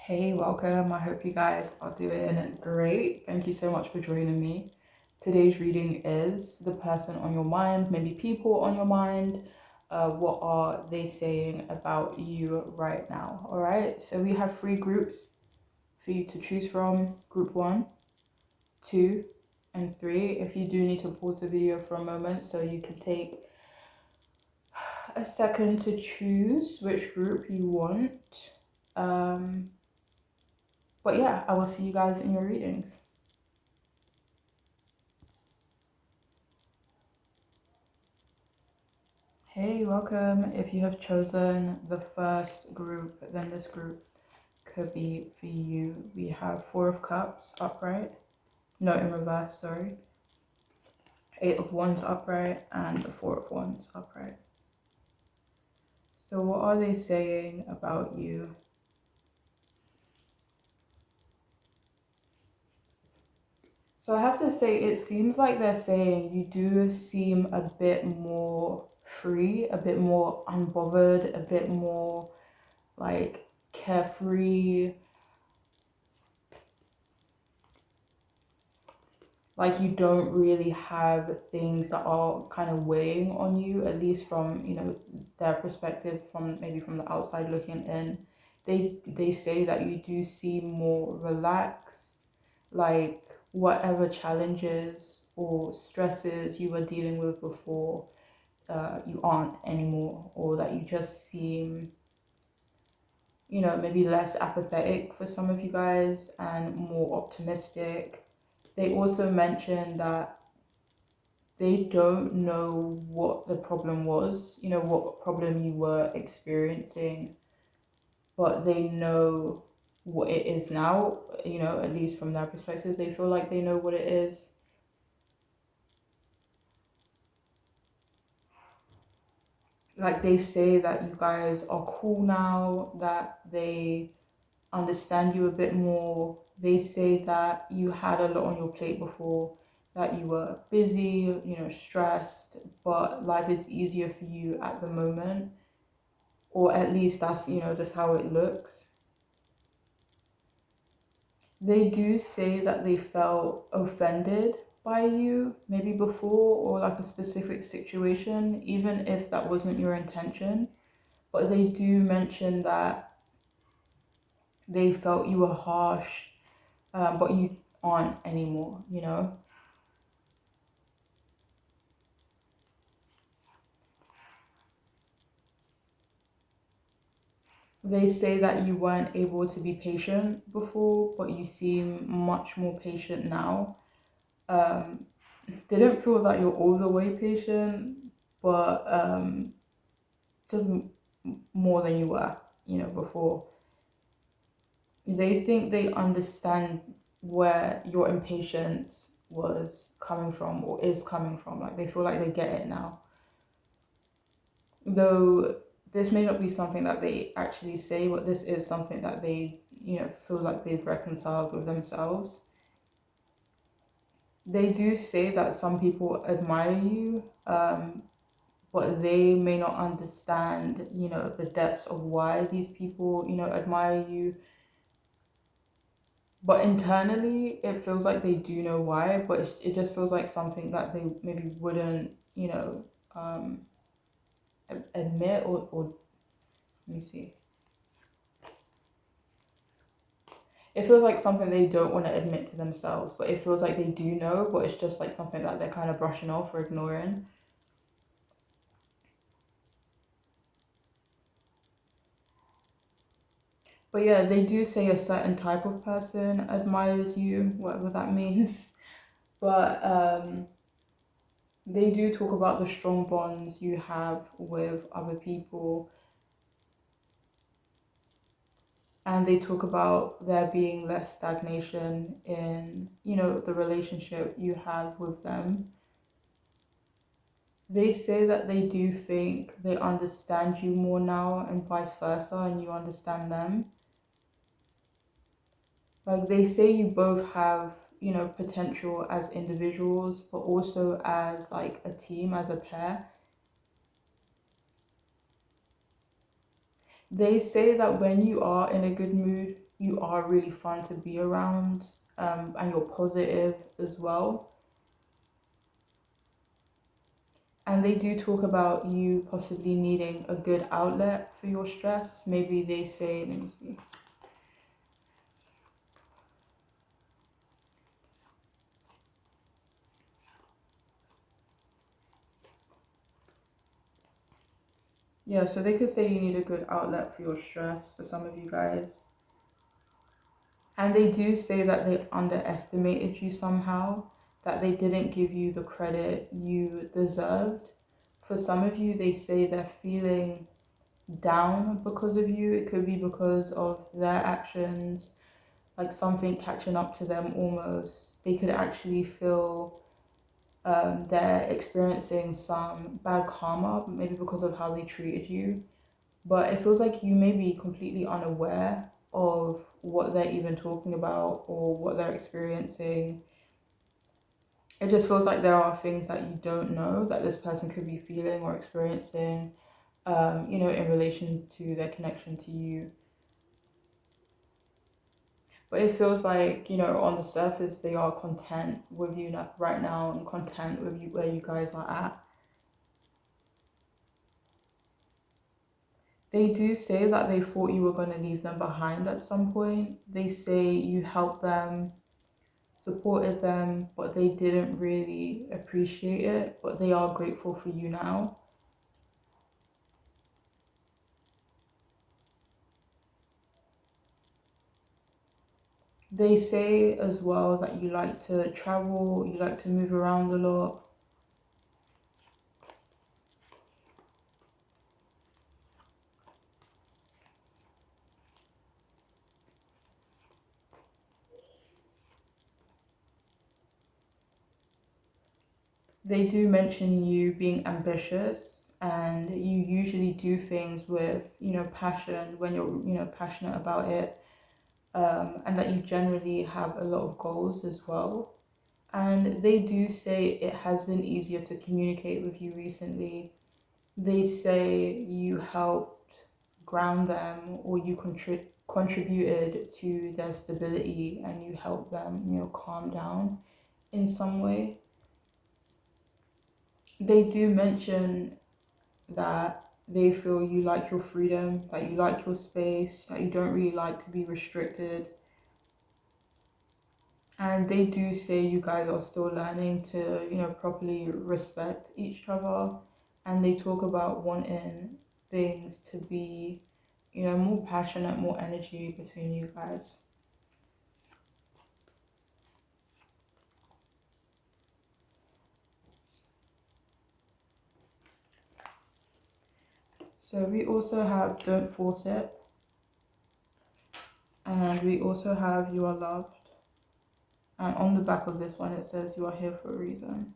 Hey, welcome. I hope you guys are doing great. Thank you so much for joining me. Today's reading is the person on your mind, maybe people on your mind. What are they saying about you right now? All right, so we have three groups for you to choose from: group 1, 2, and 3. If you do need to pause the video for a moment so you can take a second to choose which group you want. But yeah, I will see you guys in your readings. Hey, welcome. If you have chosen the first group, then this group could be for you. We have Four of Cups upright. No, in reverse, sorry. Eight of Wands upright and the Four of Wands upright. So what are they saying about you? So I have to say, it seems like they're saying you do seem a bit more free, a bit more unbothered, a bit more like carefree. Like you don't really have things that are kind of weighing on you, at least from, their perspective, from maybe from the outside looking in. They say that you do seem more relaxed, like whatever challenges or stresses you were dealing with before, you aren't anymore, or that you just seem, maybe less apathetic for some of you guys and more optimistic. They also mentioned that they don't know what the problem was, what problem you were experiencing, but they know what it is now, at least from their perspective. They feel like they know what it is. Like they say that you guys are cool now, that they understand you a bit more. They say that you had a lot on your plate before, that you were busy, stressed, but life is easier for you at the moment, or at least that's, just how it looks. They do say that they felt offended by you maybe before, or like a specific situation, even if that wasn't your intention. But they do mention that they felt you were harsh, but you aren't anymore. They say that you weren't able to be patient before, but you seem much more patient now. Um, they don't feel that you're all the way patient, but just more than you were, before. They think they understand where your impatience was coming from or is coming from. Like they feel like they get it now. Though this may not be something that they actually say, but this is something that they, feel like they've reconciled with themselves. They do say that some people admire you, but they may not understand, the depths of why these people, admire you. But internally, it feels like they do know why, but it just feels like something that they maybe wouldn't, um, admit or let me see. It feels like something they don't want to admit to themselves, but it feels like they do know, but it's just like something that they're kind of brushing off or ignoring. But yeah, they do say a certain type of person admires you, whatever that means. But they do talk about the strong bonds you have with other people. And they talk about there being less stagnation in, the relationship you have with them. They say that they do think they understand you more now and vice versa, and you understand them. Like they say you both have, potential as individuals, but also as like a team, as a pair. They say that when you are in a good mood, you are really fun to be around, and you're positive as well. And they do talk about you possibly needing a good outlet for your stress. Maybe they say, let me see. Yeah, so they could say you need a good outlet for your stress for some of you guys. And they do say that they underestimated you somehow, that they didn't give you the credit you deserved. For some of you, they say they're feeling down because of you. It could be because of their actions, like something catching up to them almost. They could actually feel they're experiencing some bad karma, maybe because of how they treated you. But it feels like you may be completely unaware of what they're even talking about or what they're experiencing. It just feels like there are things that you don't know that this person could be feeling or experiencing, in relation to their connection to you. But it feels like, on the surface, they are content with you right now and content with you where you guys are at. They do say that they thought you were going to leave them behind at some point. They say you helped them, supported them, but they didn't really appreciate it, but they are grateful for you now. They say as well that you like to travel, you like to move around a lot. They do mention you being ambitious, and you usually do things with, passion when you're, passionate about it, and that you generally have a lot of goals as well. And they do say it has been easier to communicate with you recently. They say you helped ground them, or you contributed to their stability, and you helped them, calm down in some way. They do mention that they feel you like your freedom, that you like your space, that you don't really like to be restricted. And they do say you guys are still learning to, properly respect each other. And they talk about wanting things to be, more passionate, more energy between you guys. So we also have don't force it. And we also have you are loved. And on the back of this one, it says you are here for a reason.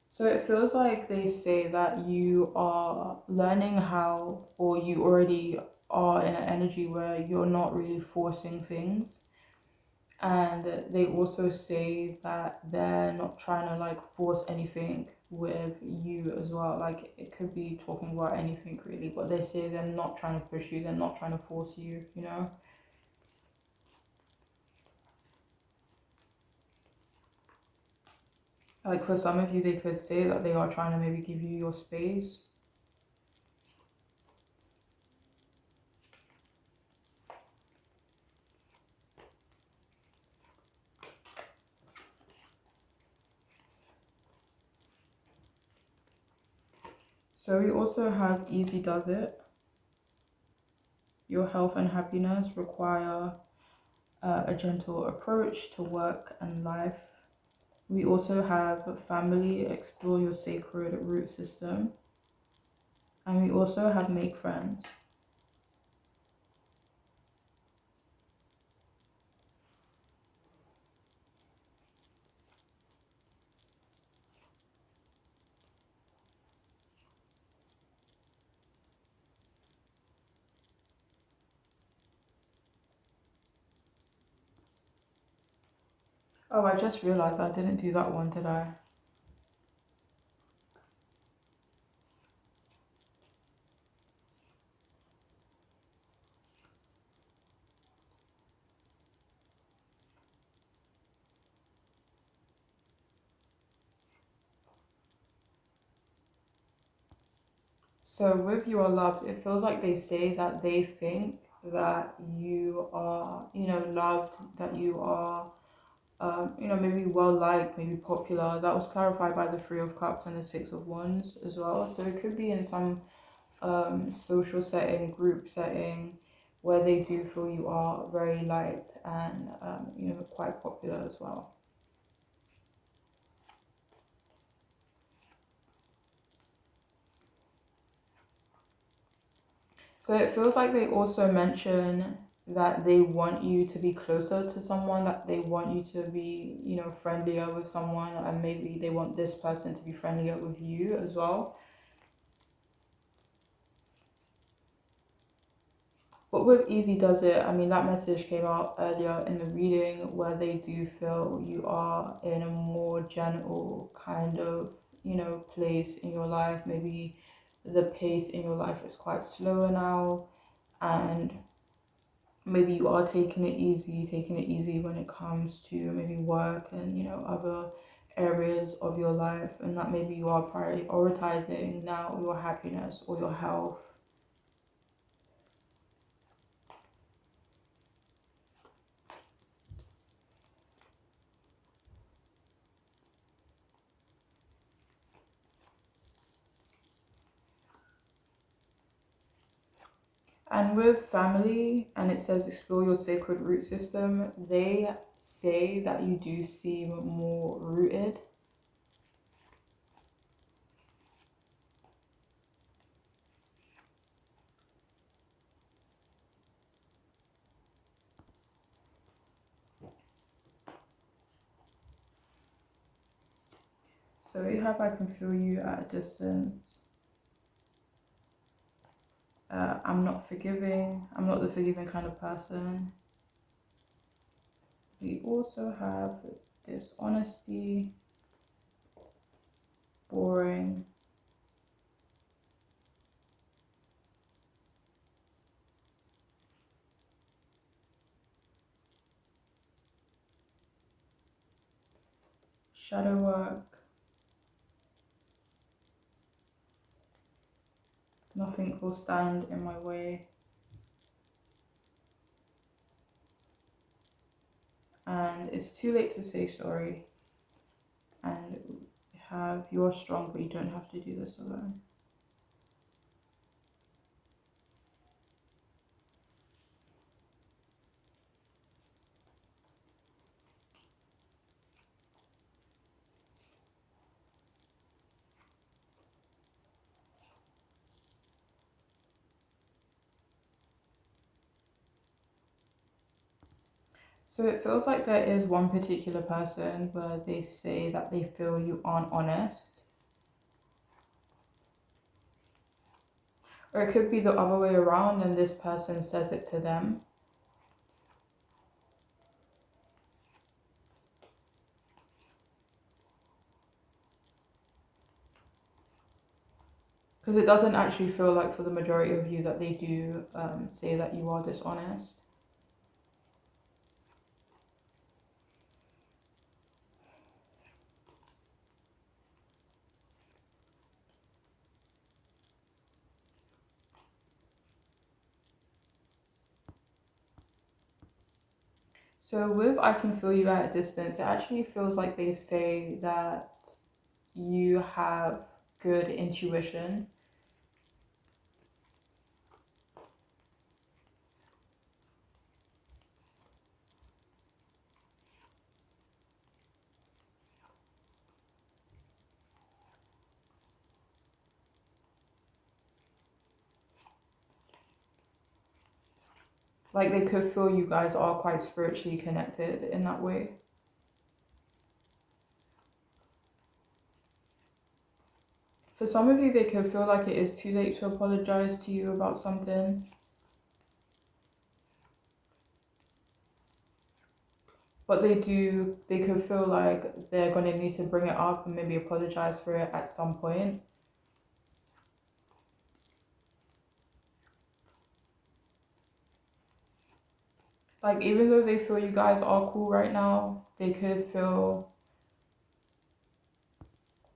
So it feels like they say that you are learning how, or you already are in an energy where you're not really forcing things. And they also say that they're not trying to like force anything with you as well. Like it could be talking about anything really, but they say they're not trying to push you, they're not trying to force you. Like for some of you, they could say that they are trying to maybe give you your space. So we also have easy does it. Your health and happiness require a gentle approach to work and life. We also have family, explore your sacred root system. And we also have make friends. Oh, I just realized I didn't do that one, did I? So with you are loved, it feels like they say that they think that you are, loved, that you are, maybe well liked, maybe popular. That was clarified by the Three of Cups and the Six of Wands as well. So it could be in some social setting, group setting, where they do feel you are very liked and, quite popular as well. So it feels like they also mention that they want you to be closer to someone, that they want you to be, friendlier with someone, and maybe they want this person to be friendlier with you as well. But with Easy Does It, I mean, that message came out earlier in the reading where they do feel you are in a more gentle kind of, place in your life. Maybe the pace in your life is quite slower now, and maybe you are taking it easy when it comes to maybe work and, other areas of your life, and that maybe you are prioritizing now your happiness or your health. And with family, and it says explore your sacred root system, they say that you do seem more rooted. So we have I can feel you at a distance. I'm not forgiving. I'm not the forgiving kind of person. We also have dishonesty, boring, shadow work, nothing will stand in my way, and it's too late to say sorry, and have you're strong but you don't have to do this alone. So it feels like there is one particular person where they say that they feel you aren't honest. Or it could be the other way around and this person says it to them. Because it doesn't actually feel like for the majority of you that they do say that you are dishonest. So with I can feel you at a distance, it actually feels like they say that you have good intuition. Like they could feel you guys are quite spiritually connected in that way. For some of you, they could feel like it is too late to apologize to you about something. But they could feel like they're going to need to bring it up and maybe apologize for it at some point. Like, even though they feel you guys are cool right now, they could feel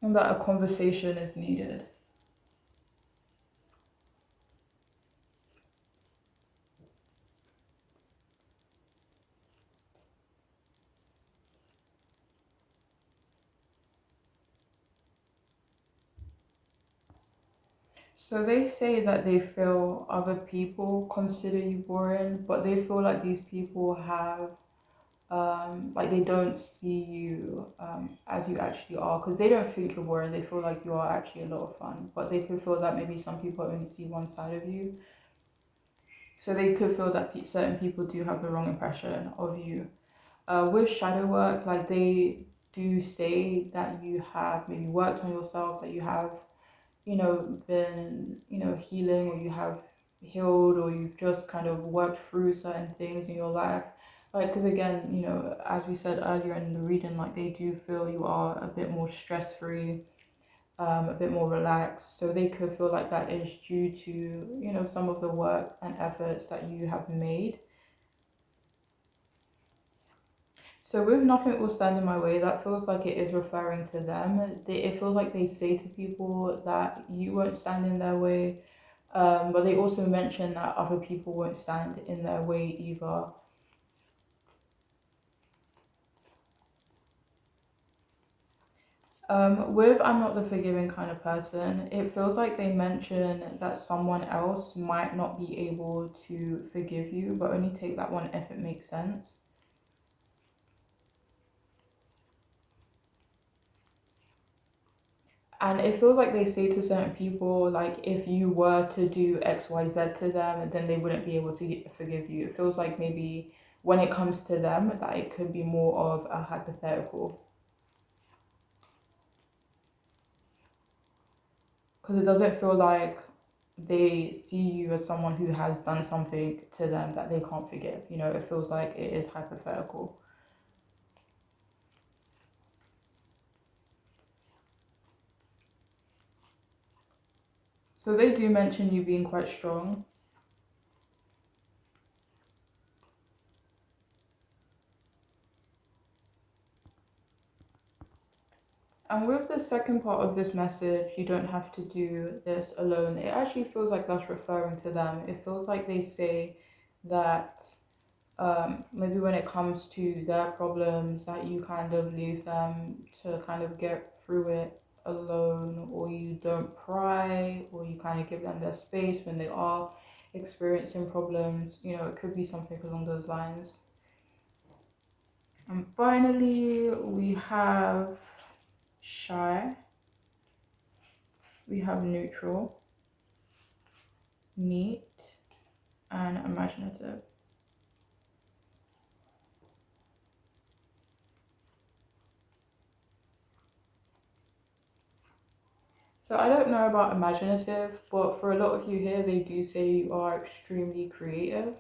that a conversation is needed. So they say that they feel other people consider you boring, but they feel like these people have like they don't see you as you actually are, because they don't think you're boring. They feel like you are actually a lot of fun, but they could feel that maybe some people only see one side of you. So they could feel that certain people do have the wrong impression of you. With shadow work, like they do say that you have maybe worked on yourself, that you have, been, healing, or you have healed, or you've just kind of worked through certain things in your life. Like, because again, as we said earlier in the reading, like they do feel you are a bit more stress free, a bit more relaxed. So they could feel like that is due to, some of the work and efforts that you have made. So with nothing will stand in my way, that feels like it is referring to them. It feels like they say to people that you won't stand in their way, but they also mention that other people won't stand in their way either. With I'm not the forgiving kind of person, it feels like they mention that someone else might not be able to forgive you, but only take that one if it makes sense. And it feels like they say to certain people, like, if you were to do XYZ to them, then they wouldn't be able to forgive you. It feels like maybe when it comes to them, that it could be more of a hypothetical. Because it doesn't feel like they see you as someone who has done something to them that they can't forgive. It feels like it is hypothetical. So they do mention you being quite strong. And with the second part of this message, you don't have to do this alone. It actually feels like that's referring to them. It feels like they say that maybe when it comes to their problems, that you kind of leave them to kind of get through it alone, or you don't pry, or you kind of give them their space when they are experiencing problems. It could be something along those lines. And finally, we have shy, we have neutral, neat, and imaginative. So I don't know about imaginative, but for a lot of you here, they do say you are extremely creative.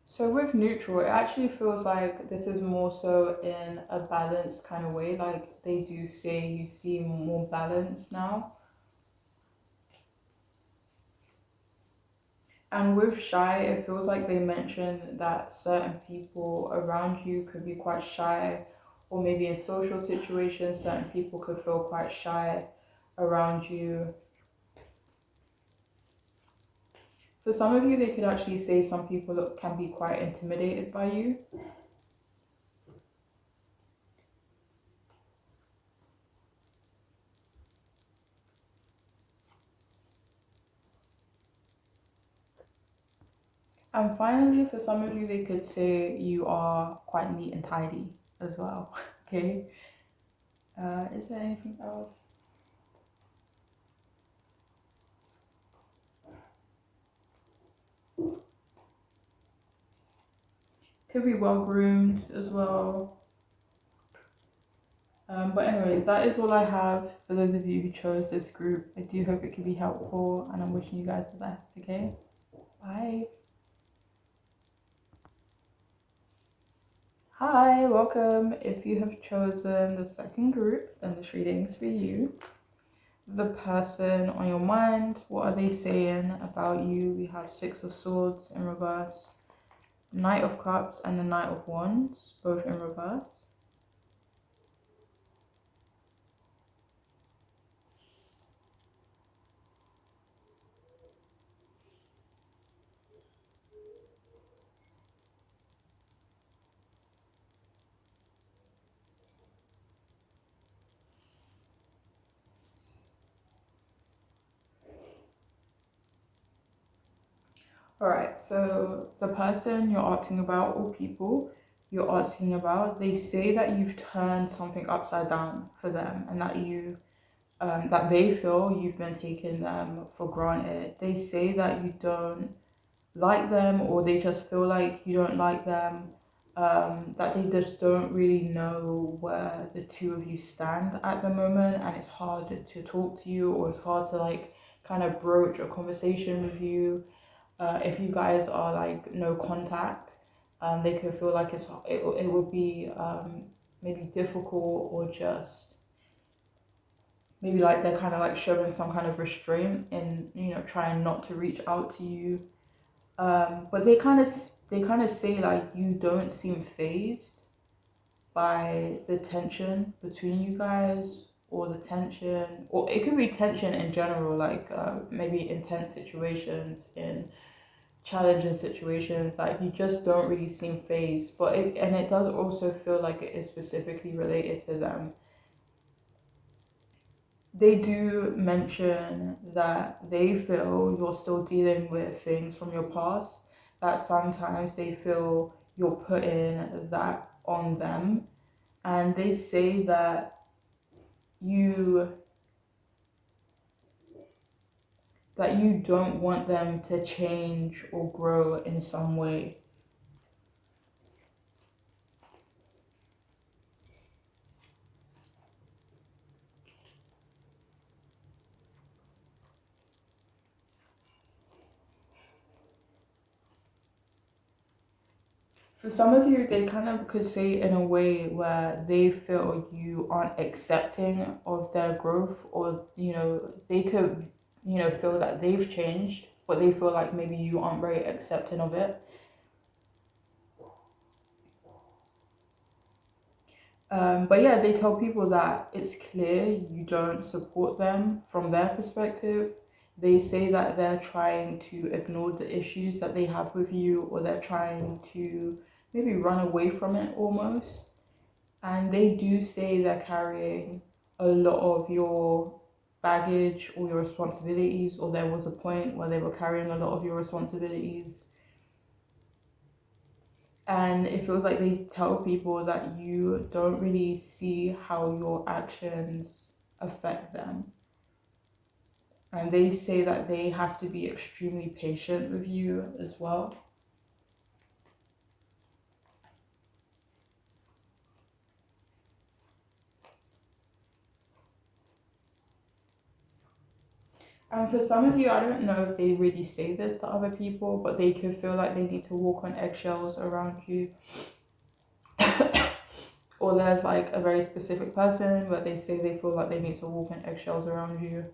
So with neutral, it actually feels like this is more so in a balanced kind of way. Like they do say you seem more balanced now. And with shy, it feels like they mention that certain people around you could be quite shy, or maybe in social situations, certain people could feel quite shy around you. For some of you, they could actually say some people can be quite intimidated by you. And finally, for some of you, they could say you are quite neat and tidy as well. Okay. Is there anything else? Could be well groomed as well. But anyways, that is all I have for those of you who chose this group. I do hope it could be helpful, and I'm wishing you guys the best. Okay. Bye. Hi, welcome. If you have chosen the second group, then this reading is for you. The person on your mind, what are they saying about you? We have Six of Swords in reverse, Knight of Cups, and the Knight of Wands, both in reverse. All right, so the person you're asking about, or people you're asking about, they say that you've turned something upside down for them, and that that they feel you've been taking them for granted. They say that you don't like them, or they just feel like you don't like them, that they just don't really know where the two of you stand at the moment, and it's hard to talk to you, or it's hard to like kind of broach a conversation with you. If you guys are like no contact, they could feel like it would be maybe difficult, or just maybe like they're kind of like showing some kind of restraint in, you know, trying not to reach out to you. But they kind of say like you don't seem phased by the tension between you guys, or the tension, or it could be tension in general, like maybe intense situations, in challenging situations, like you just don't really seem phased. But it does also feel like it is specifically related to them. They do mention that they feel you're still dealing with things from your past, that sometimes they feel you're putting that on them, and they say that you you don't want them to change or grow in some way. For some of you, they kind of could say it in a way where they feel you aren't accepting of their growth, or, you know, they could, you know, feel that they've changed, but they feel like maybe you aren't very accepting of it. But yeah, they tell people that it's clear you don't support them from their perspective. They say that they're trying to ignore the issues that they have with you, or they're trying to maybe run away from it almost. And they do say they're carrying a lot of your baggage or your responsibilities, or there was a point where they were carrying a lot of your responsibilities. And it feels like they tell people that you don't really see how your actions affect them. And they say that they have to be extremely patient with you as well. And for some of you, I don't know if they really say this to other people, but they could feel like they need to walk on eggshells around you. Or there's like a very specific person where they say they feel like they need to walk on eggshells around you.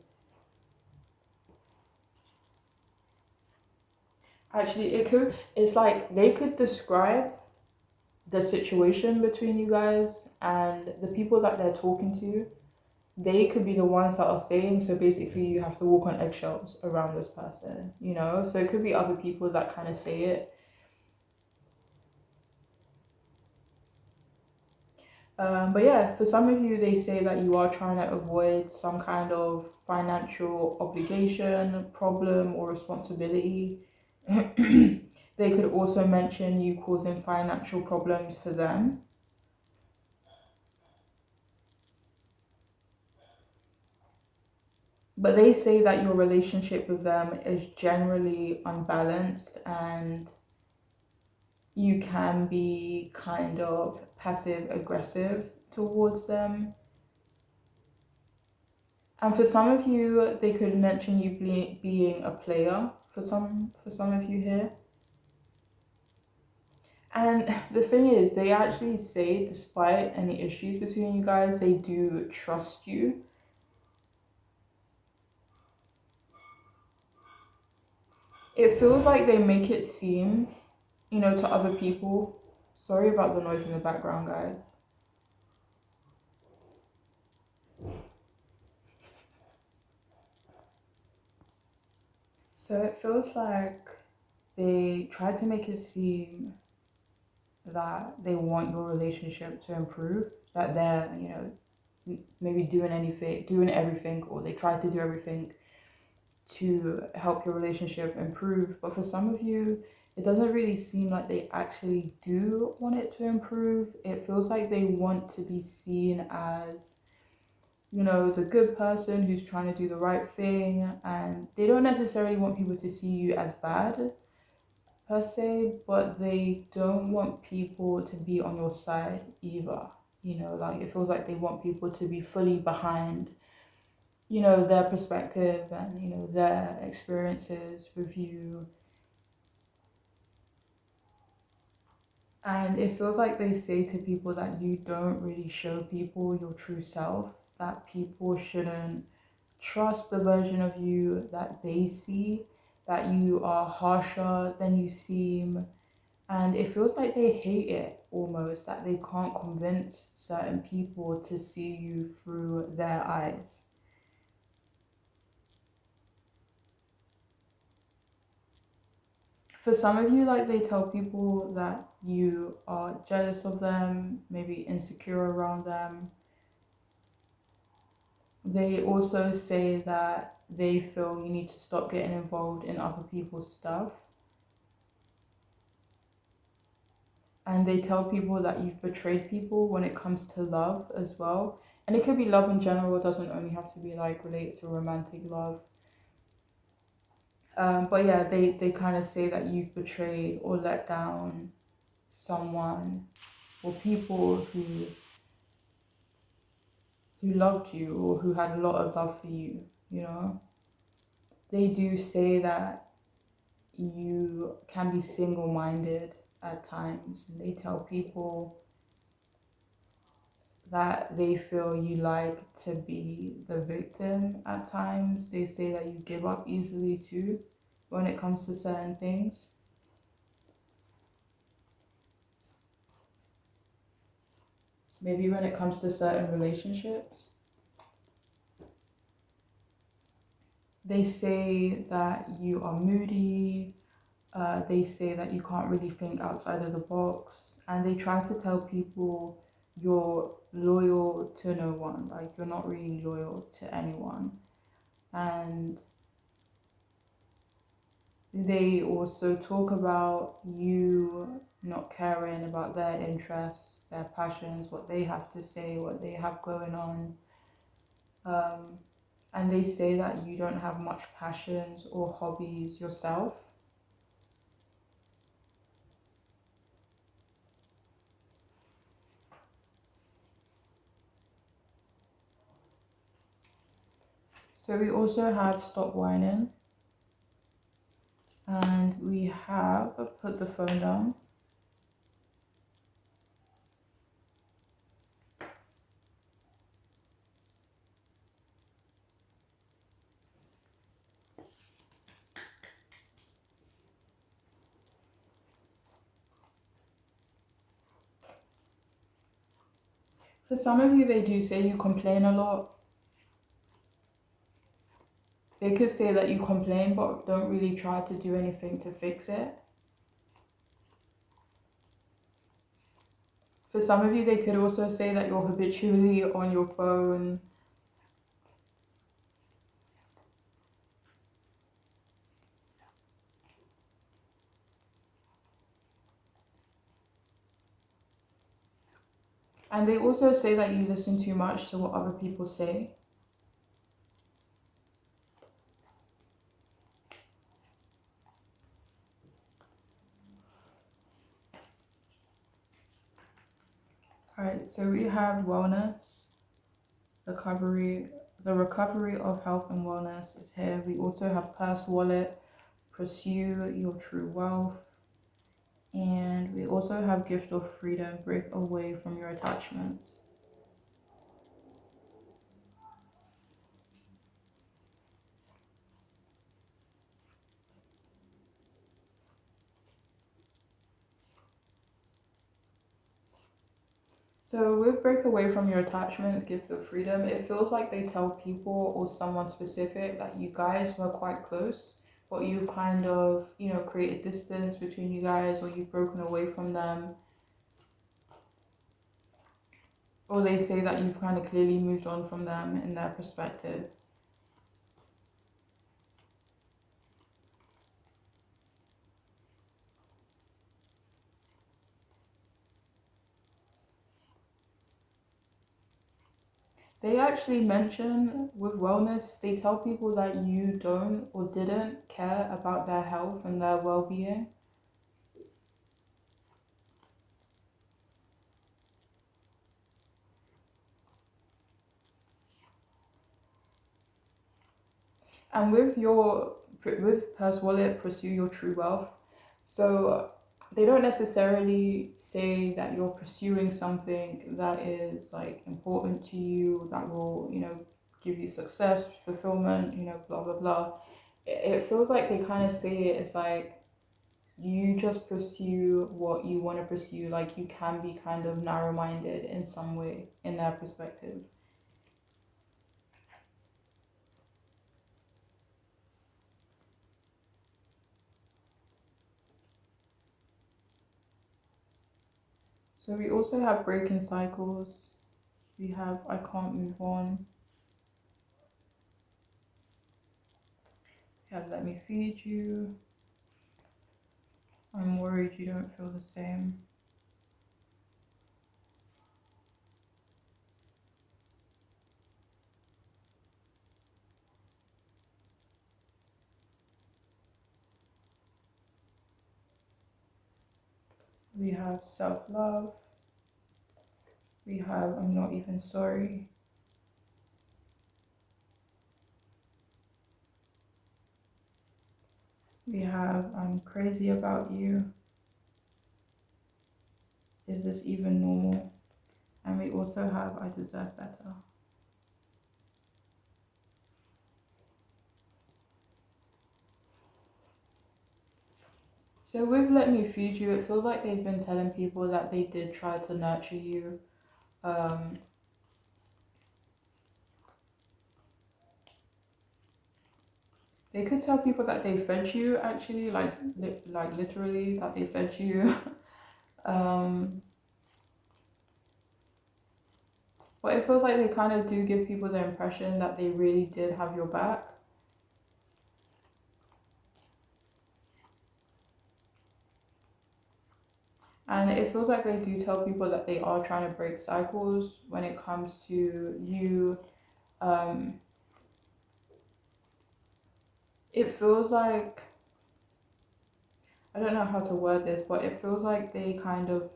Actually, it's like they could describe the situation between you guys, and the people that they're talking to, they could be the ones that are saying, so basically you have to walk on eggshells around this person, you know? So it could be other people that kind of say it. But yeah, for some of you, they say that you are trying to avoid some kind of financial obligation, problem, or responsibility. They could also mention you causing financial problems for them. But they say that your relationship with them is generally unbalanced, and you can be kind of passive aggressive towards them. And for some of you, they could mention you being a player for some of you here. And the thing is, they actually say, despite any issues between you guys, they do trust you. It feels like they make it seem, you know, to other people. Sorry about the noise in the background, guys. So it feels like they try to make it seem that they want your relationship to improve, that they're, you know, maybe doing everything, or they try to do everything to help your relationship improve. But for some of you, it doesn't really seem like they actually do want it to improve. It feels like they want to be seen as, you know, the good person who's trying to do the right thing, and they don't necessarily want people to see you as bad per se, but they don't want people to be on your side either. You know, like it feels like they want people to be fully behind, you know, their perspective and, you know, their experiences with you. And it feels like they say to people that you don't really show people your true self, that people shouldn't trust the version of you that they see, that you are harsher than you seem. And it feels like they hate it almost, that they can't convince certain people to see you through their eyes. For some of you, like they tell people that you are jealous of them, maybe insecure around them. They also say that they feel you need to stop getting involved in other people's stuff. And they tell people that you've betrayed people when it comes to love as well. And it could be love in general, it doesn't only have to be like related to romantic love. But yeah, they kind of say that you've betrayed or let down someone or people who loved you or who had a lot of love for you, you know. They do say that you can be single-minded at times, and they tell people that they feel you like to be the victim at times. They say that you give up easily too when it comes to certain things. Maybe when it comes to certain relationships. They say that you are moody. They say that you can't really think outside of the box. And they try to tell people you're loyal to no one. Like you're not really loyal to anyone. And they also talk about you not caring about their interests, their passions, what they have to say, what they have going on. And they say that you don't have much passions or hobbies yourself. So we also have stop whining, and we have put the phone down. For some of you, they do say you complain a lot. They could say that you complain but don't really try to do anything to fix it. For some of you, they could also say that you're habitually on your phone. And they also say that you listen too much to what other people say. Alright, so we have wellness, recovery. The recovery of health and wellness is here. We also have purse wallet, pursue your true wealth. And we also have gift of freedom, break away from your attachments. So with break away from your attachments, gift of freedom, it feels like they tell people or someone specific that you guys were quite close, but you kind of, you know, created distance between you guys, or you've broken away from them. Or they say that you've kind of clearly moved on from them in their perspective. They actually mention with wellness, they tell people that you don't or didn't care about their health and their well-being. And with Purse Wallet, pursue your true wealth. So they don't necessarily say that you're pursuing something that is like important to you, that will, give you success, fulfillment, blah blah blah. It feels like they kind of say it as like you just pursue what you want to pursue. Like you can be kind of narrow-minded in some way in their perspective. So we also have breaking cycles. We have I can't move on. We have let me feed you. I'm worried you don't feel the same. We have self-love. We have I'm not even sorry. We have I'm crazy about you. Is this even normal? And we also have I deserve better. So with Let Me Feed You, it feels like they've been telling people that they did try to nurture you. Um, they could tell people that they fed you actually, like literally that they fed you. um, but it feels like they kind of do give people the impression that they really did have your back. And it feels like they do tell people that they are trying to break cycles when it comes to you. Um, it feels like, I don't know how to word this, but it feels like they kind of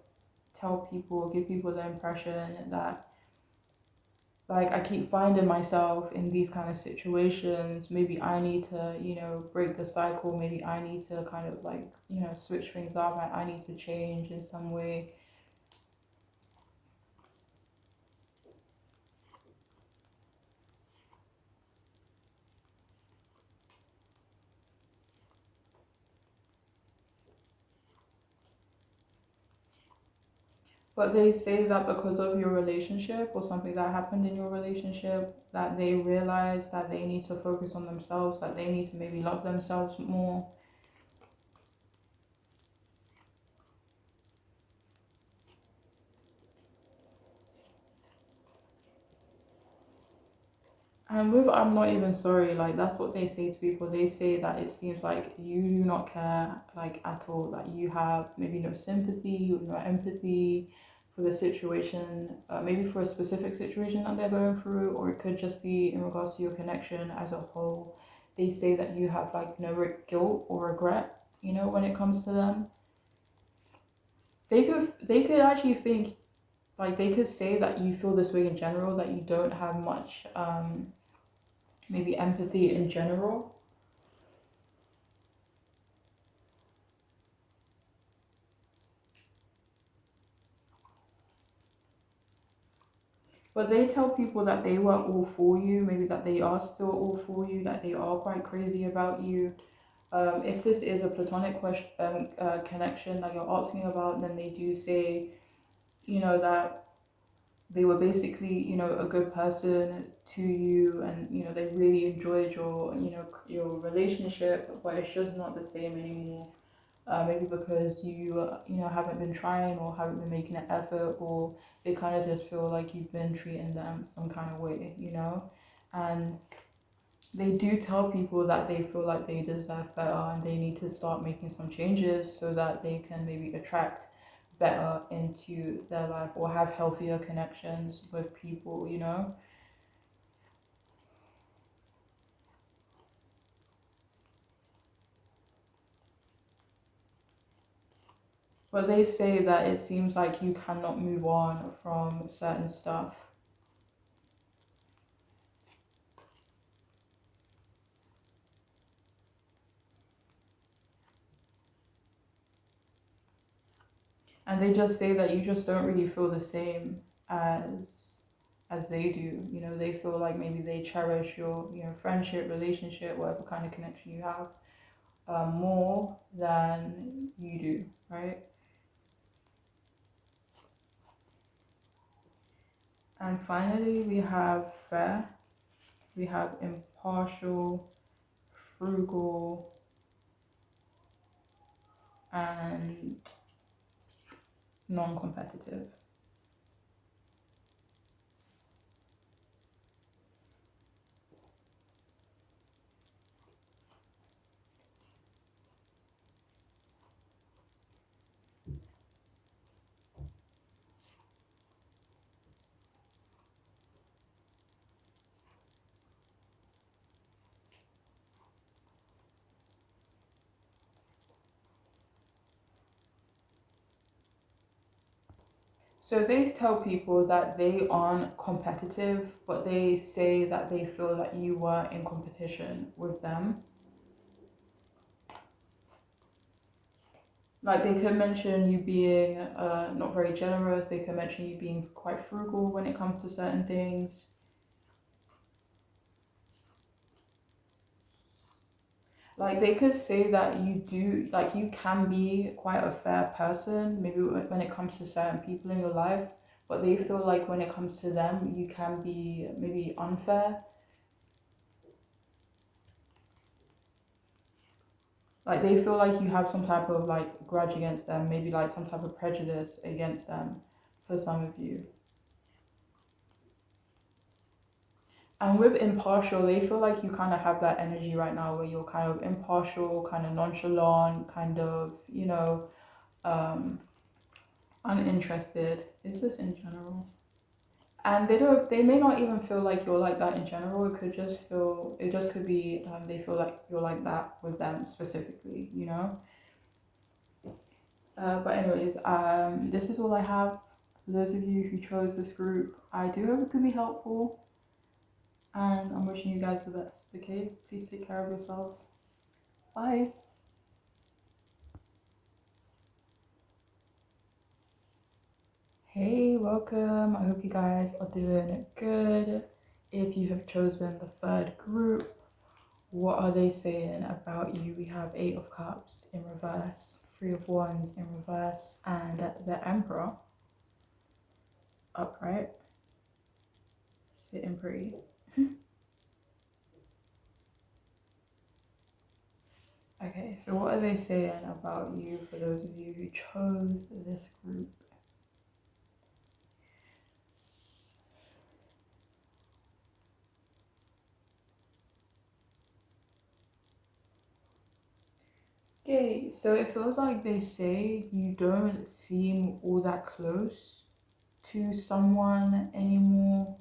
tell people, give people the impression that like I keep finding myself in these kind of situations. Maybe I need to, break the cycle. Maybe I need to kind of like, switch things up. I need to change in some way. But they say that because of your relationship or something that happened in your relationship, that they realize that they need to focus on themselves, that they need to maybe love themselves more. And with I'm not even sorry, like that's what they say to people. They say that it seems like you do not care like at all, that you have maybe no sympathy or no empathy for the situation, maybe for a specific situation that they're going through, or it could just be in regards to your connection as a whole. They say that you have like no guilt or regret, when it comes to them. They could actually think like they could say that you feel this way in general, that you don't have much maybe empathy in general. But they tell people that they were all for you, maybe that they are still all for you, that they are quite crazy about you. If this is a platonic connection that you're asking about, then they do say, that they were basically, a good person to you, and they really enjoyed your relationship, but it's just not the same anymore. Maybe because you haven't been trying or haven't been making an effort, or they kind of just feel like you've been treating them some kind of way. And they do tell people that they feel like they deserve better and they need to start making some changes so that they can maybe attract better into their life or have healthier connections with people. But they say that it seems like you cannot move on from certain stuff. And they just say that you just don't really feel the same as they do. You know, they feel like maybe they cherish your, you know, friendship, relationship, whatever kind of connection you have, more than you do, right? And finally, we have fair, we have impartial, frugal, and non-competitive. So they tell people that they aren't competitive, but they say that they feel that you were in competition with them. Like they could mention you being not very generous, they could mention you being quite frugal when it comes to certain things. Like they could say that you do, like you can be quite a fair person, maybe when it comes to certain people in your life, but they feel like when it comes to them, you can be maybe unfair. Like they feel like you have some type of like grudge against them, maybe like some type of prejudice against them for some of you. And with impartial, they feel like you kind of have that energy right now where you're kind of impartial, kind of nonchalant, kind of, you know, um, uninterested. Is this in general? And they may not even feel like you're like that in general. It could just feel, it just could be, they feel like you're like that with them specifically, you know? But anyways, this is all I have. For those of you who chose this group, I do hope it could be helpful. And I'm wishing you guys the best, okay? Please take care of yourselves. Bye. Hey, welcome. I hope you guys are doing good. If you have chosen the third group, what are they saying about you? We have Eight of Cups in reverse, Three of Wands in reverse, and the Emperor upright, sitting pretty. Okay, so what are they saying about you for those of you who chose this group? Okay, so it feels like they say you don't seem all that close to someone anymore.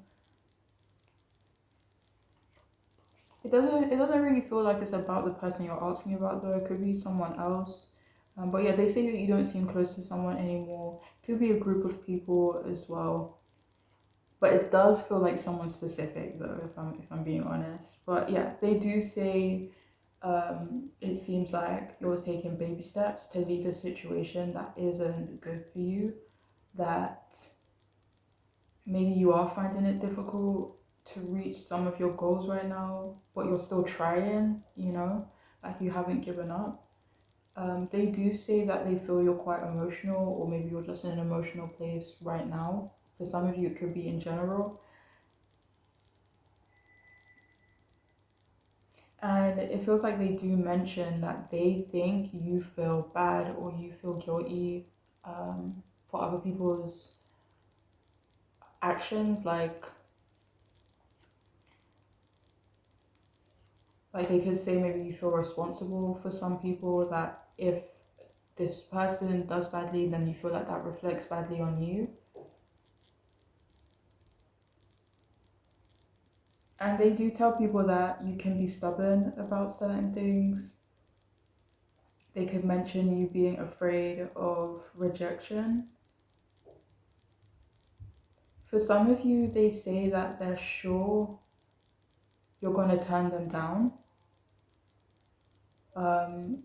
It doesn't really feel like it's about the person you're asking about though. It could be someone else. But yeah, they say that you don't seem close to someone anymore. Could be a group of people as well. But it does feel like someone specific though, if I'm being honest. But yeah, they do say it seems like you're taking baby steps to leave a situation that isn't good for you, that maybe you are finding it difficult to reach some of your goals right now, but you're still trying, you know, like you haven't given up. They do say that they feel you're quite emotional, or maybe you're just in an emotional place right now. For some of you, it could be in general. And it feels like they do mention that they think you feel bad or you feel guilty for other people's actions. Like they could say maybe you feel responsible for some people, that if this person does badly, then you feel like that reflects badly on you. And they do tell people that you can be stubborn about certain things. They could mention you being afraid of rejection. For some of you, they say that they're sure you're going to turn them down um,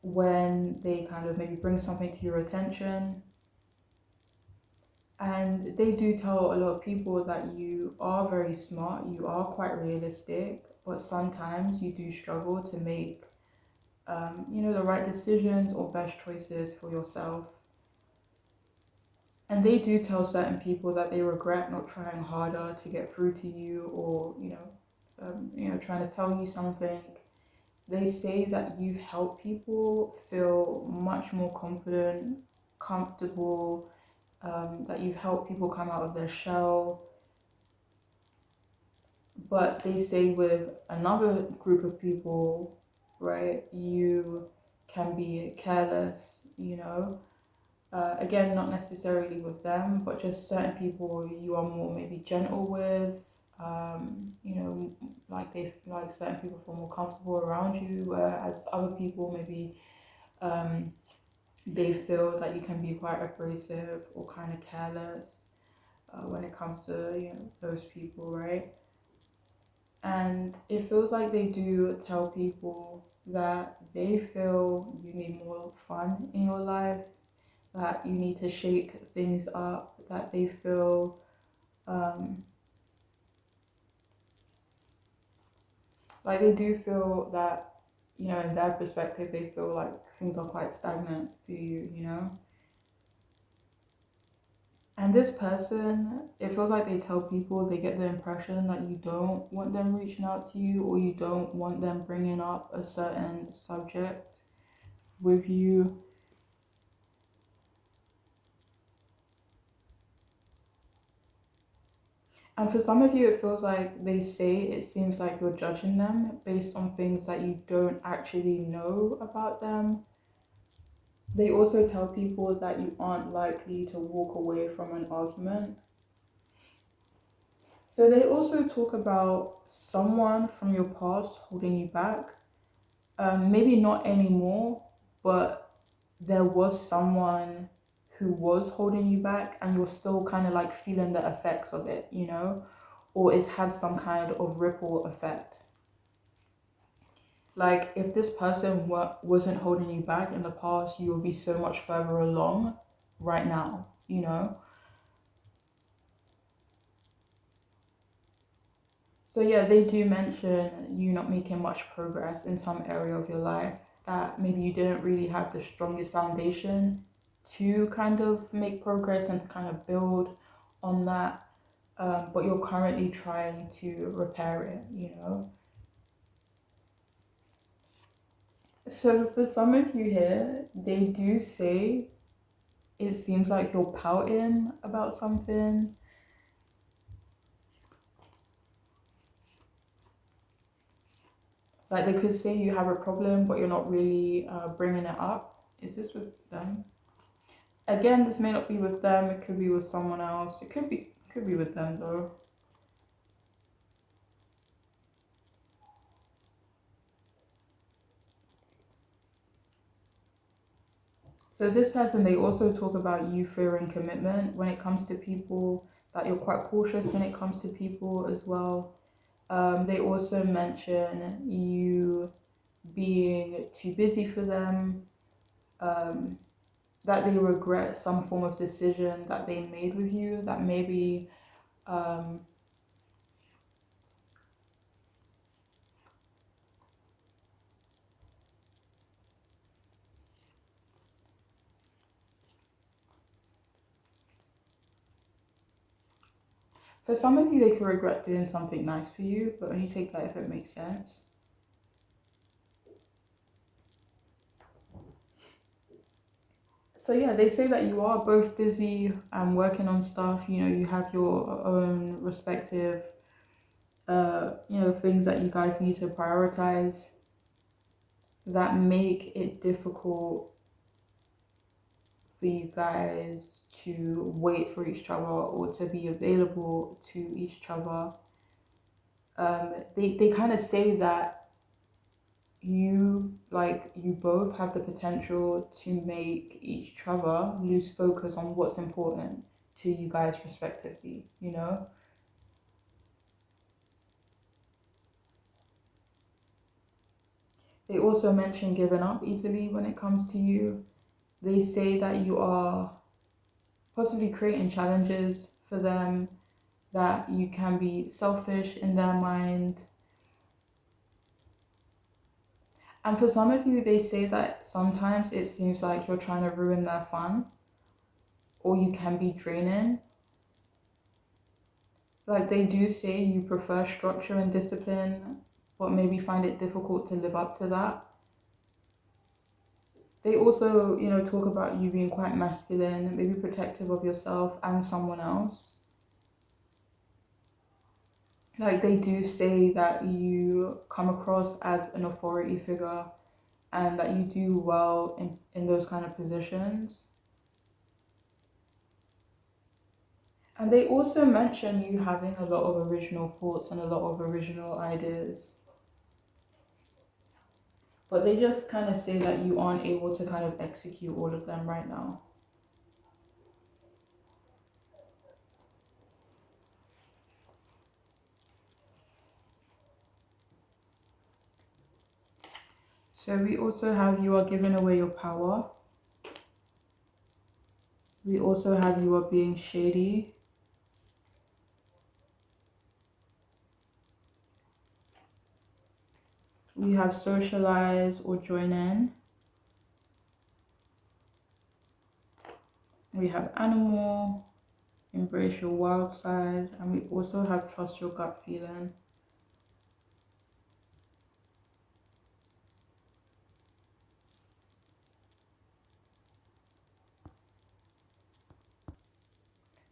when they kind of maybe bring something to your attention. And they do tell a lot of people that you are very smart, you are quite realistic, but sometimes you do struggle to make, the right decisions or best choices for yourself. And they do tell certain people that they regret not trying harder to get through to you, or trying to tell you something. They say that you've helped people feel much more confident, comfortable, that you've helped people come out of their shell. But they say with another group of people, right, you can be careless, again, not necessarily with them, but just certain people you are more maybe gentle with. Like certain people feel more comfortable around you, whereas other people maybe they feel that you can be quite abrasive or kind of careless when it comes to those people, right? And it feels like they do tell people that they feel you need more fun in your life, that you need to shake things up, that they feel like they do feel that, in their perspective, they feel like things are quite stagnant for you. And this person, it feels like they tell people, they get the impression that you don't want them reaching out to you, or you don't want them bringing up a certain subject with you. And for some of you, it feels like they say it seems like you're judging them based on things that you don't actually know about them. They also tell people that you aren't likely to walk away from an argument. So they also talk about someone from your past holding you back. Maybe not anymore, but there was someone who was holding you back and you're still kind of like feeling the effects of it, or it's had some kind of ripple effect. Like if this person wasn't holding you back in the past, you would be so much further along right now. So yeah, they do mention you not making much progress in some area of your life, that maybe you didn't really have the strongest foundation to kind of make progress and to kind of build on that. But you're currently trying to repair it. So for some of you here, they do say it seems like you're pouting about something. Like they could say you have a problem, but you're not really bringing it up. Is this with them? Again, this may not be with them. It could be with someone else. It could be with them though. So this person, they also talk about you fearing commitment when it comes to people, that you're quite cautious when it comes to people as well. They also mention you being too busy for them, um, that they regret some form of decision that they made with you, that maybe um, for some of you, they could regret doing something nice for you, but only take that if it makes sense. So yeah, they say that you are both busy and working on stuff. You have your own respective, things that you guys need to prioritize, that make it difficult for you guys to wait for each other or to be available to each other. They kind of say that you both have the potential to make each other lose focus on what's important to you guys respectively, you know? They also mention giving up easily when it comes to you. They say that you are possibly creating challenges for them, that you can be selfish in their mind. And for some of you, they say that sometimes it seems like you're trying to ruin their fun, or you can be draining. Like they do say you prefer structure and discipline, but maybe find it difficult to live up to that. They also, talk about you being quite masculine, maybe protective of yourself and someone else. Like they do say that you come across as an authority figure and that you do well in those kind of positions. And they also mention you having a lot of original thoughts and a lot of original ideas. But they just kind of say that you aren't able to kind of execute all of them right now. So we also have you are giving away your power. We also have you are being shady. We have socialize or join in. We have animal, embrace your wild side, and we also have trust your gut feeling.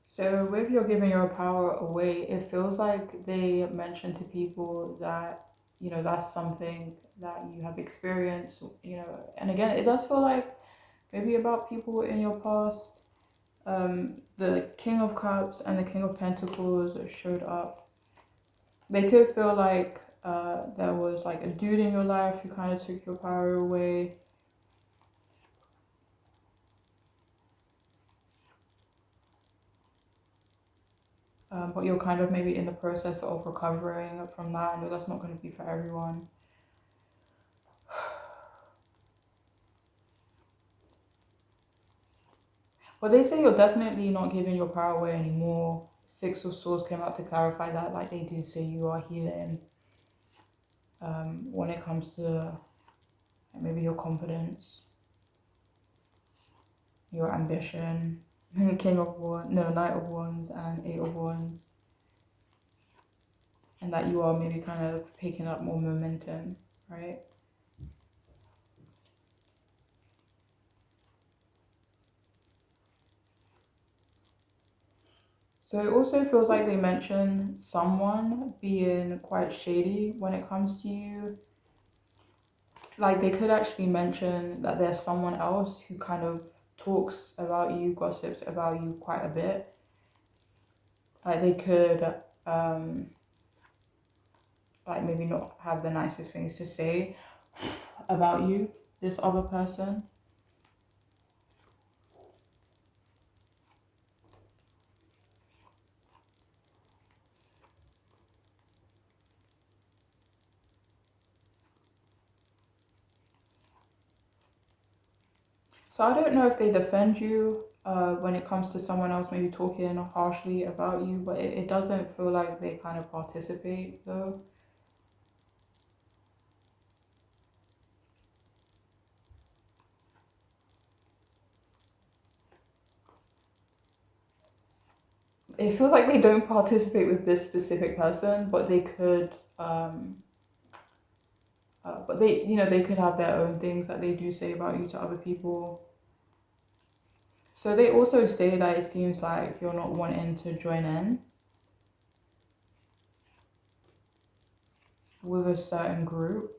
So with your giving your power away, it feels like they mention to people that, that's something that you have experienced, and again, it does feel like maybe about people in your past. The King of Cups and the King of Pentacles showed up. They could feel like there was like a dude in your life who kind of took your power away. But you're kind of maybe in the process of recovering from that. I know that's not going to be for everyone. But they say you're definitely not giving your power away anymore. Six of Swords came out to clarify that. Like they do say you are healing when it comes to maybe your confidence, your ambition. King of Wands, no, Knight of Wands and Eight of Wands. And that you are maybe kind of picking up more momentum, right? So it also feels like they mention someone being quite shady when it comes to you. Like they could actually mention that there's someone else who kind of talks about you, gossips about you quite a bit. Like they could like maybe not have the nicest things to say about you, this other person. So I don't know if they defend you when it comes to someone else maybe talking harshly about you, but it doesn't feel like they kind of participate though. It feels like they don't participate with this specific person, but they could, but they could have their own things that they do say about you to other people. So they also say that it seems like you're not wanting to join in with a certain group.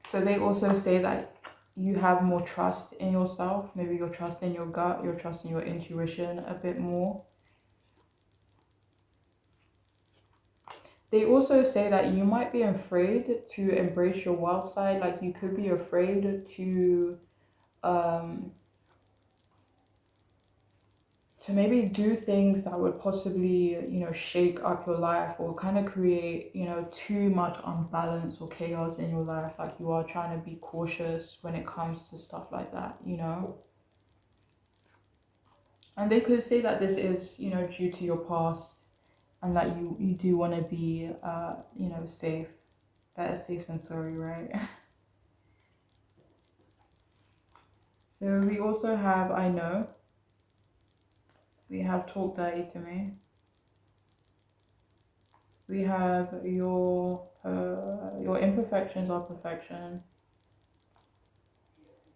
So they also say that you have more trust in yourself. Maybe you're trusting your gut, you're trusting your intuition a bit more. They also say that you might be afraid to embrace your wild side. Like you could be afraid um, to maybe do things that would possibly, shake up your life or kind of create, too much unbalance or chaos in your life. Like you are trying to be cautious when it comes to stuff like that. And they could say that this is, due to your past and that you do want to be, safe. Better safe than sorry, right? So we also have I know. We have talk dirty to me. We have your imperfections are perfection.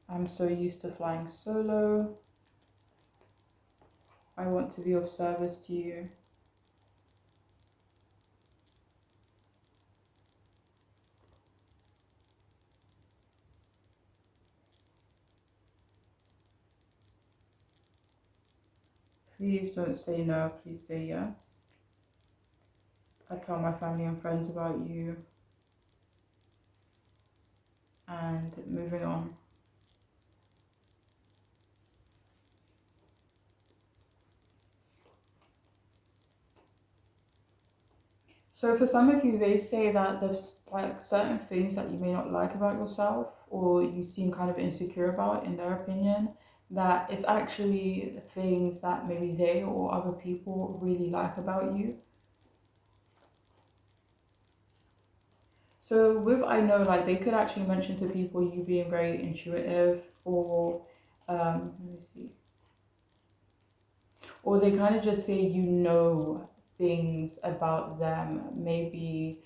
I'm so used to flying solo. I want to be of service to you. Please don't say no, please say yes. I tell my family and friends about you. And moving on. So for some of you, they say that there's like certain things that you may not like about yourself or you seem kind of insecure about in their opinion, that it's actually things that maybe they or other people really like about you. So with I know, like they could actually mention to people you being very intuitive or let me see. Or they kind of just say things about them. Maybe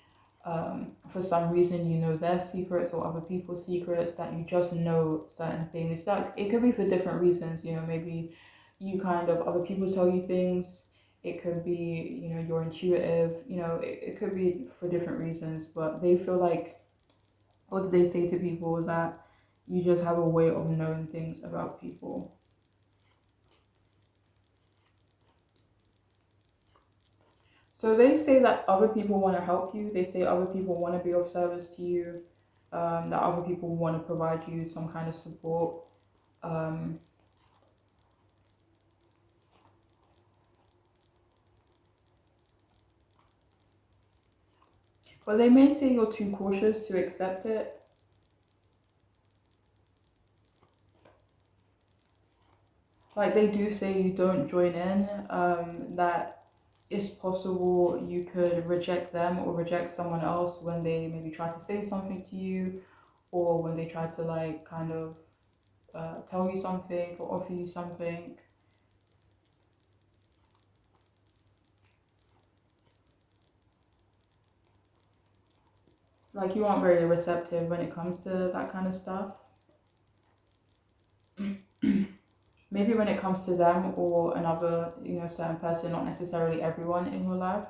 for some reason you know their secrets or other people's secrets, that you just know certain things. Like it could be for different reasons. Maybe you kind of other people tell you things. It could be you're intuitive. It could be for different reasons. But they feel like, what do they say to people, that you just have a way of knowing things about people. So they say that other people want to help you. They say other people want to be of service to you. That other people want to provide you some kind of support. Um, but they may say you're too cautious to accept it. Like they do say you don't join in. That it's possible you could reject them or reject someone else when they maybe try to say something to you, or when they try to like kind of tell you something or offer you something. Like you aren't very receptive when it comes to that kind of stuff. Maybe when it comes to them or another, certain person, not necessarily everyone in your life.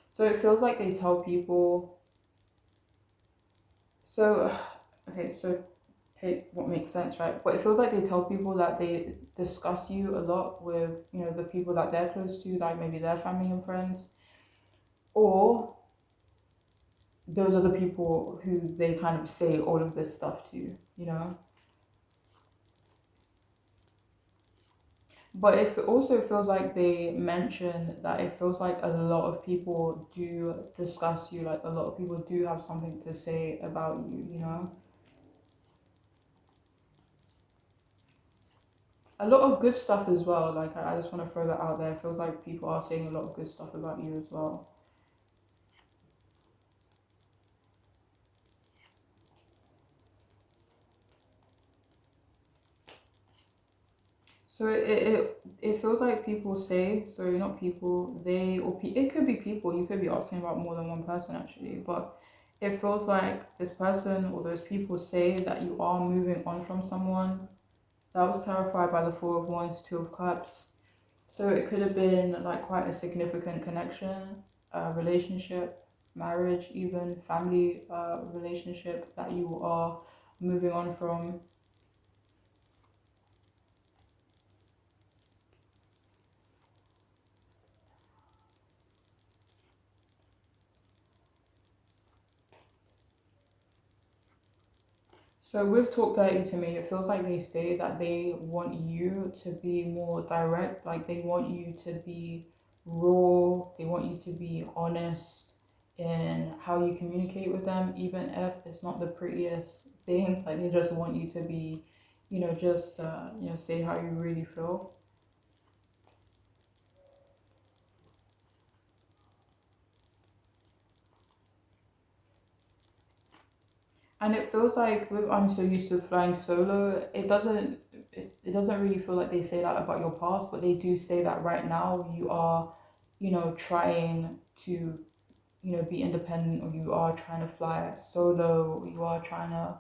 So it feels like they tell people. So, okay, so take what makes sense, right? But it feels like they tell people that they discuss you a lot with, the people that they're close to, like maybe their family and friends, or those are the people who they kind of say all of this stuff to. But it also feels like they mention that it feels like a lot of people do discuss you, like a lot of people do have something to say about you. A lot of good stuff as well. Like I just want to throw that out there. It feels like people are saying a lot of good stuff about you as well. So it feels like people say, so not people, they, or it could be people, you could be asking about more than one person actually, but it feels like this person or those people say that you are moving on from someone. That was clarified by the Four of Wands, Two of Cups. So it could have been like quite a significant connection, relationship, marriage, even family relationship that you are moving on from. So with Talk Dirty to me, it feels like they say that they want you to be more direct, like they want you to be raw, they want you to be honest in how you communicate with them, even if it's not the prettiest things, like they just want you to be, just say how you really feel. And it feels like with I'm so used to flying solo, it doesn't really feel like they say that about your past, but they do say that right now you are, trying to, be independent, or you are trying to fly solo, or you are trying to,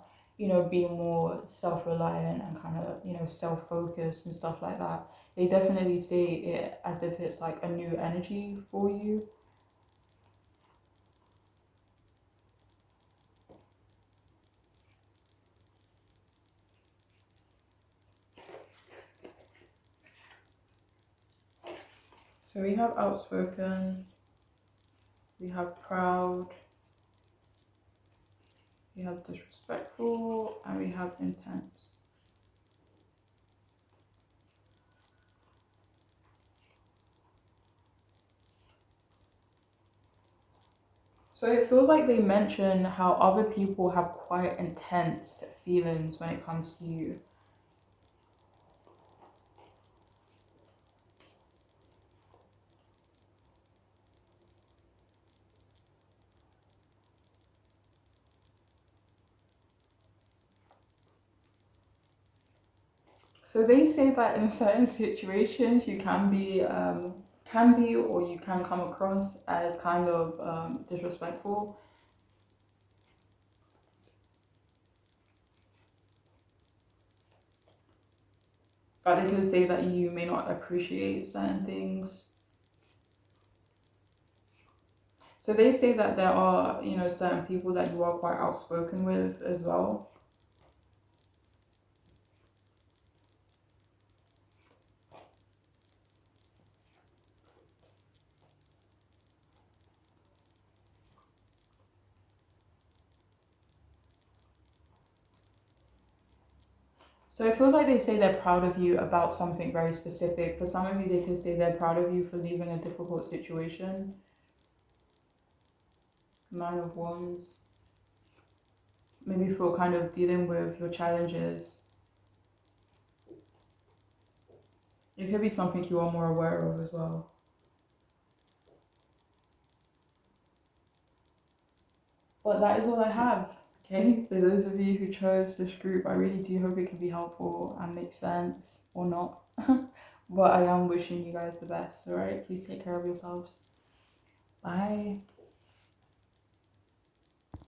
be more self-reliant and kind of, self-focused and stuff like that. They definitely say it as if it's like a new energy for you. So we have outspoken, we have proud, we have disrespectful, and we have intense. So it feels like they mention how other people have quite intense feelings when it comes to you. So they say that in certain situations you can be, or you can come across as kind of disrespectful. But they can say that you may not appreciate certain things. So they say that there are, certain people that you are quite outspoken with as well. So it feels like they say they're proud of you about something very specific. For some of you, they could say they're proud of you for leaving a difficult situation. Nine of Wands. Maybe for kind of dealing with your challenges. It could be something you are more aware of as well. But that is all I have. Okay, for those of you who chose this group, I really do hope it can be helpful and make sense, or not. But I am wishing you guys the best, alright? Please take care of yourselves. Bye.